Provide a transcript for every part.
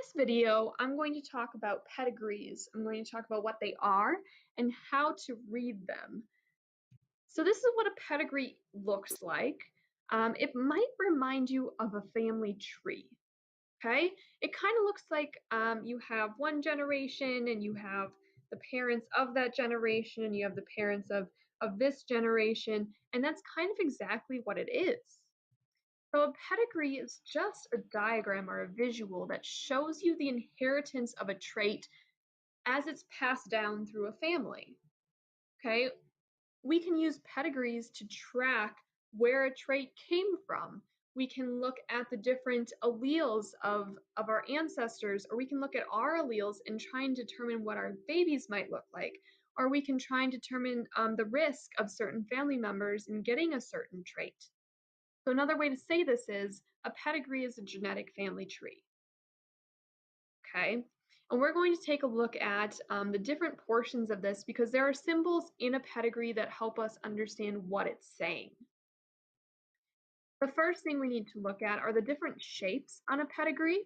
this video, I'm going to talk about pedigrees. I'm going to talk about what they are and how to read them. So this is what a pedigree looks like. It might remind you of a family tree, okay? It kind of looks like you have one generation and you have the parents of that generation and you have the parents of this generation, and that's kind of exactly what it is. So a pedigree is just a diagram or a visual that shows you the inheritance of a trait as it's passed down through a family. Okay, we can use pedigrees to track where a trait came from. We can look at the different alleles of our ancestors, or we can look at our alleles and try and determine what our babies might look like, or we can try and determine the risk of certain family members in getting a certain trait. So another way to say this is a pedigree is a genetic family tree. Okay, and we're going to take a look at the different portions of this because there are symbols in a pedigree that help us understand what it's saying. The first thing we need to look at are the different shapes on a pedigree.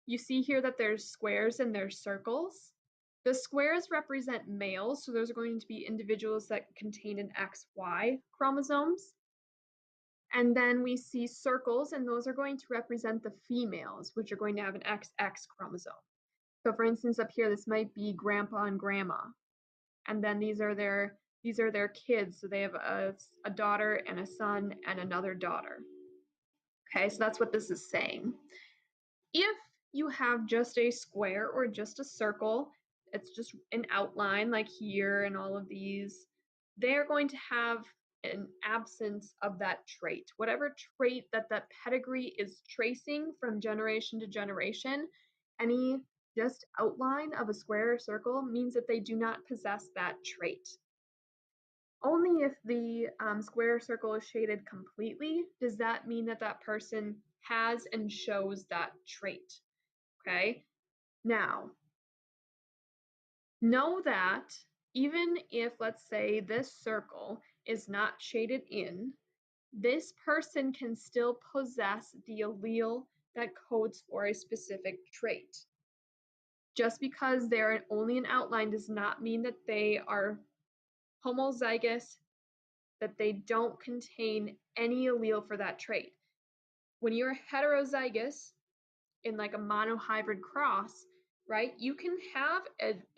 You see here that there's squares and there's circles. The squares represent males, so those are going to be individuals that contain an XY chromosomes. And then we see circles, and those are going to represent the females, which are going to have an XX chromosome. So for instance, up here, this might be grandpa and grandma. And then these are their kids. So they have a daughter and a son and another daughter. Okay, so that's what this is saying. If you have just a square or just a circle, it's just an outline like here and all of these, they're going to have an absence of that trait. Whatever trait that pedigree is tracing from generation to generation, any just outline of a square or circle means that they do not possess that trait. Only if the square or circle is shaded completely does that mean that that person has and shows that trait. Okay? Now, know that even if, let's say, this circle is not shaded in, this person can still possess the allele that codes for a specific trait. Just because they're only an outline does not mean that they are homozygous, that they don't contain any allele for that trait. When you're heterozygous in like a monohybrid cross, right, you can have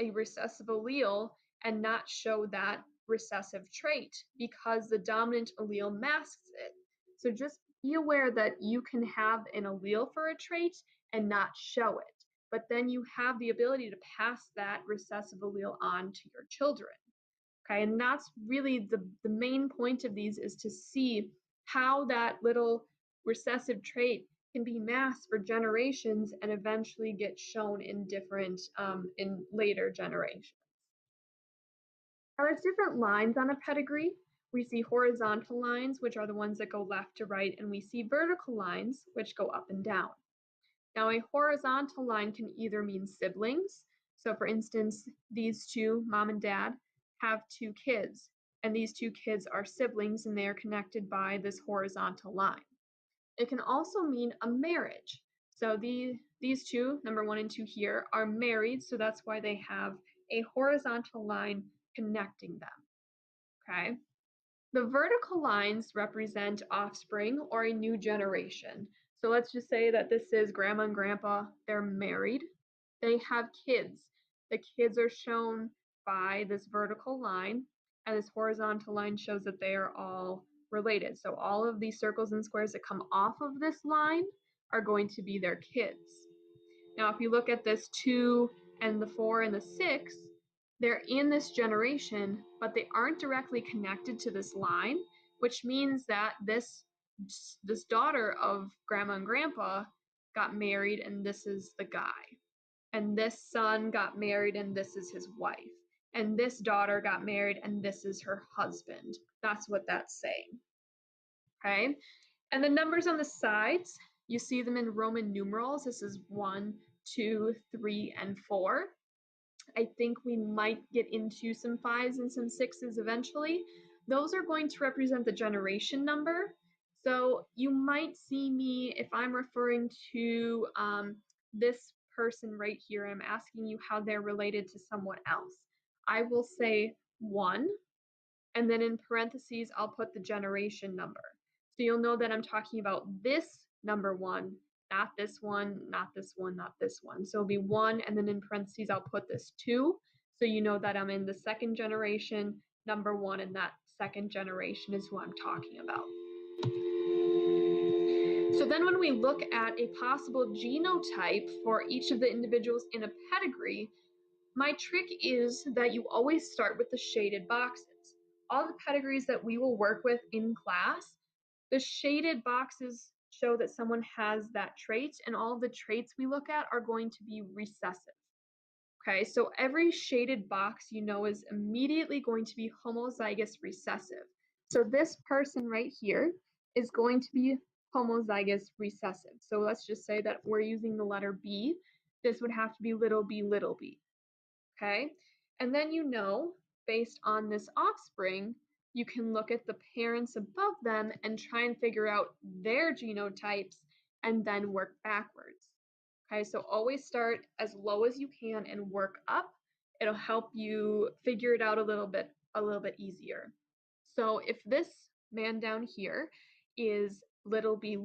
a recessive allele and not show that recessive trait because the dominant allele masks it. So just be aware that you can have an allele for a trait and not show it, but then you have the ability to pass that recessive allele on to your children. Okay, and that's really the main point of these, is to see how that little recessive trait can be masked for generations and eventually get shown in different in later generations. Now there's different lines on a pedigree. We see horizontal lines, which are the ones that go left to right, and we see vertical lines, which go up and down. Now a horizontal line can either mean siblings. So for instance, these two, mom and dad, have two kids, and these two kids are siblings and they are connected by this horizontal line. It can also mean a marriage. So these two, number 1 and 2 here, are married, so that's why they have a horizontal line connecting them. Okay? The vertical lines represent offspring or a new generation. So let's just say that this is grandma and grandpa, they're married, they have kids. The kids are shown by this vertical line, and this horizontal line shows that they are all related. So all of these circles and squares that come off of this line are going to be their kids. Now if you look at this 2 and the 4 and the 6, they're in this generation, but they aren't directly connected to this line, which means that this daughter of grandma and grandpa got married and this is the guy. And this son got married and this is his wife. And this daughter got married and this is her husband. That's what that's saying. Okay? And the numbers on the sides, you see them in Roman numerals. This is 1, 2, 3, and 4. I think we might get into some 5s and some 6s eventually. Those are going to represent the generation number. So you might see me, if I'm referring to this person right here, I'm asking you how they're related to someone else. I will say 1, and then in parentheses, I'll put the generation number. So you'll know that I'm talking about this number 1, not this one, not this one, not this one. So it'll be 1, and then in parentheses, I'll put this 2. So you know that I'm in the second generation, number 1, and that second generation is who I'm talking about. So then when we look at a possible genotype for each of the individuals in a pedigree, my trick is that you always start with the shaded boxes. All the pedigrees that we will work with in class, the shaded boxes show that someone has that trait, and all the traits we look at are going to be recessive. Okay, so every shaded box you know is immediately going to be homozygous recessive. So this person right here is going to be homozygous recessive. So let's just say that we're using the letter B. This would have to be little b, okay? And then you know, based on this offspring, you can look at the parents above them and try and figure out their genotypes and then work backwards. Okay, so always start as low as you can and work up. It'll help you figure it out a little bit easier. So if this man down here is little b,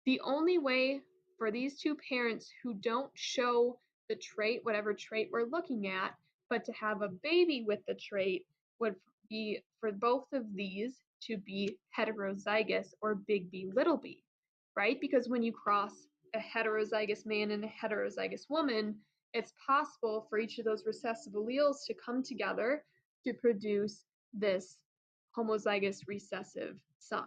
the only way for these two parents who don't show the trait, whatever trait we're looking at, but to have a baby with the trait would be for both of these to be heterozygous or big B, little b, right? Because when you cross a heterozygous man and a heterozygous woman, it's possible for each of those recessive alleles to come together to produce this homozygous recessive son.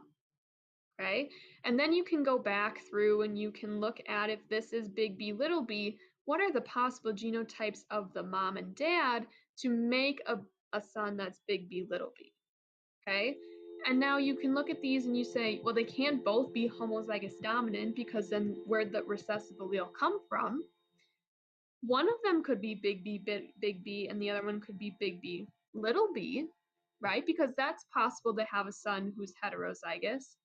Okay, and then you can go back through and you can look at if this is big B, little b, what are the possible genotypes of the mom and dad to make a son that's big B, little b, okay? And now you can look at these and you say, well, they can't both be homozygous dominant because then where'd the recessive allele come from? One of them could be big B, and the other one could be big B, little b, right? Because that's possible to have a son who's heterozygous.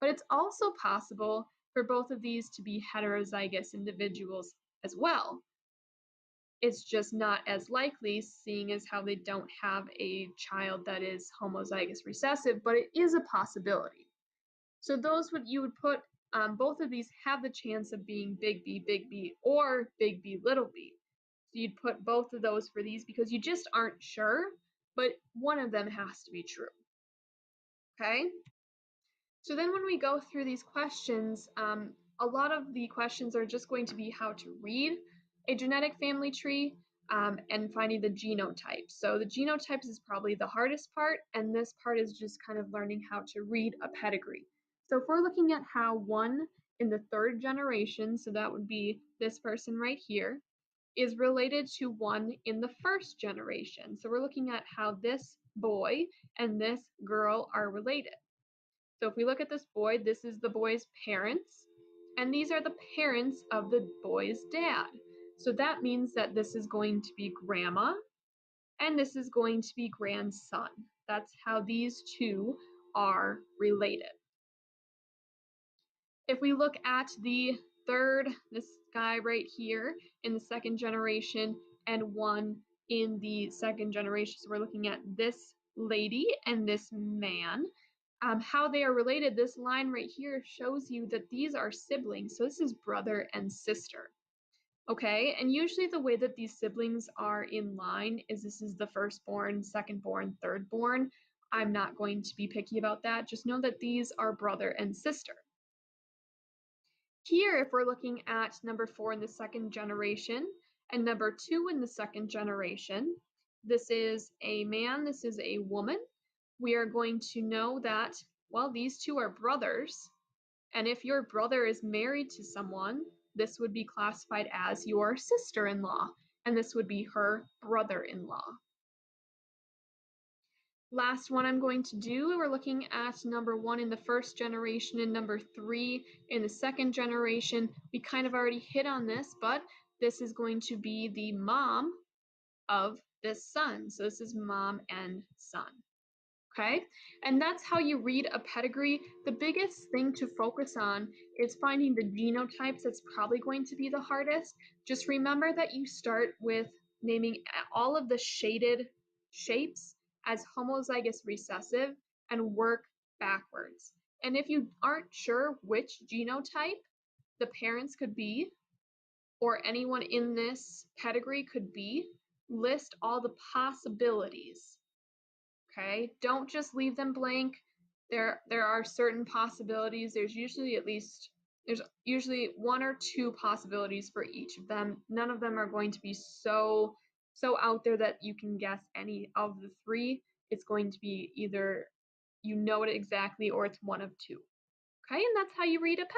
But it's also possible for both of these to be heterozygous individuals as well. It's just not as likely, seeing as how they don't have a child that is homozygous recessive, but it is a possibility. So those you would put, both of these have the chance of being big B, or big B, little b. So you'd put both of those for these because you just aren't sure, but one of them has to be true. Okay? So then when we go through these questions, a lot of the questions are just going to be how to read a genetic family tree and finding the genotypes. So the genotypes is probably the hardest part, and this part is just kind of learning how to read a pedigree. So if we're looking at how 1 in the 3rd generation, so that would be this person right here, is related to 1 in the 1st generation. So we're looking at how this boy and this girl are related. So if we look at this boy, this is the boy's parents, and these are the parents of the boy's dad. So that means that this is going to be grandma, and this is going to be grandson. That's how these two are related. If we look at the 3rd, this guy right here in the 2nd generation, and 1 in the 2nd generation, so we're looking at this lady and this man. How they are related, this line right here shows you that these are siblings. So this is brother and sister. Okay, and usually the way that these siblings are in line is this is the firstborn, secondborn, thirdborn. I'm not going to be picky about that. Just know that these are brother and sister. Here, if we're looking at number 4 in the 2nd generation and number 2 in the 2nd generation, this is a man, this is a woman. We are going to know that, well, these two are brothers, and if your brother is married to someone, this would be classified as your sister-in-law, and this would be her brother-in-law. Last one I'm going to do, we're looking at number 1 in the 1st generation and number 3 in the 2nd generation. We kind of already hit on this, but this is going to be the mom of this son. So this is mom and son. Okay, and that's how you read a pedigree. The biggest thing to focus on is finding the genotypes. That's probably going to be the hardest. Just remember that you start with naming all of the shaded shapes as homozygous recessive and work backwards. And if you aren't sure which genotype the parents could be, or anyone in this pedigree could be, list all the possibilities. Okay, don't just leave them blank. There are certain possibilities. There's usually one or two possibilities for each of them. None of them are going to be so out there that you can guess any of the three. It's going to be either you know it exactly or it's one of two. Okay, and that's how you read a